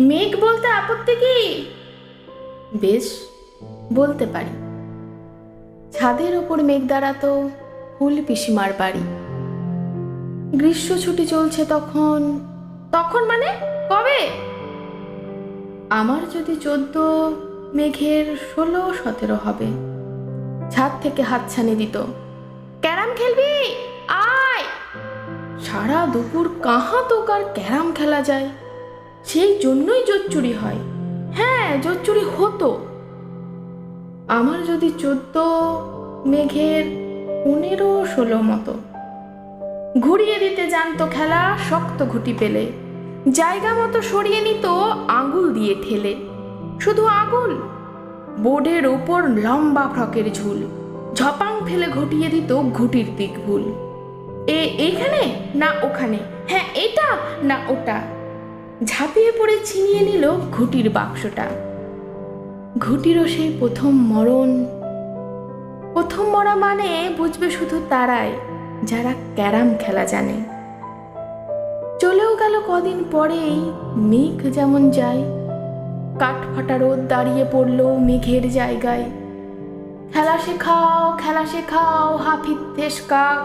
মেঘ বলতে আপত্তি কি? বেশ, বলতে পারি। ছাদের ওপর মেঘ দাঁড়াতো ফুল পিসিমার বাড়ি। গ্রীষ্ম ছুটি চলছে তখন। তখন মানে কবে? আমার যদি 14, মেঘের 16-17 হবে। ছাদ থেকে হাতছানি দিত, ক্যারাম খেলবি আয়। সারা দুপুর কাহা তো কার ক্যারাম খেলা যায়, সেই জন্যই জোচ্চুরি হয়। হ্যাঁ, জোচ্চুরি হতো। আমার যদি 14, মেঘের 15-16 মতো। ঘুরিয়ে দিতে জানতো খেলা শক্ত ঘুটি পেলে, জায়গা মতো সরিয়ে নিত আঙুল দিয়ে ঠেলে। শুধু আঙুল, বোর্ডের ওপর লম্বা ফ্রকের ঝুল, ঝপাং ফেলে ঘটিয়ে দিত ঘুটির দিক ভুল। এইখানে না ওখানে, হ্যাঁ এটা না ওটা। ঝাঁপিয়ে পড়ে ছিনিয়ে নিল ঘুটির বাক্সটা। ঘুটিরও সেই প্রথম মরণ। প্রথম মরা মানে বুঝবে শুধু তারাই যারা ক্যারাম খেলা জানে। চলেও গেল কদিন পরেই মেঘ যেমন যায়। কাঠ ফাটা রোদ দাঁড়িয়ে পড়ল মেঘের জায়গায়। খেলা শেখাও, খেলা শেখাও, হাফিত্তেশ কাক।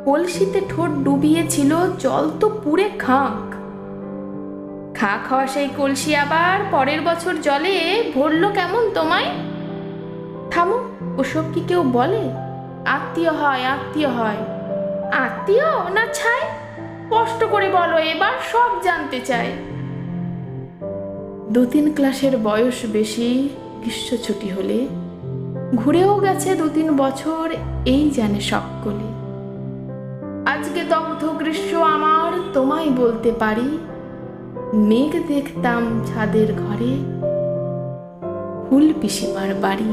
কলসিতে ঠোঁট ডুবিয়েছিল জল তো পুরে খাঁক। খা খাওয়া সেই কলসি আবার পরের বছর জলে ভরল কেমন তোমায়? থামো, ওসব কি কেউ বলে? আত্মীয় হয়, আত্মীয় হয়। আত্মীয় না ছাই? স্পষ্ট করে বলো, এবার সব জানতে চাই। 2-3 ক্লাসের বয়স বেশি, গ্রীষ্ম ছুটি হলে ঘুরেও গেছে 2-3 বছর, এই জানে সকলে। আজকে দগ্ধ গ্রীষ্ম আমার, তোমায় বলতে পারি। মেঘ দেখতাম ছাদের ঘরে, ফুল পিসিমার বাড়ি।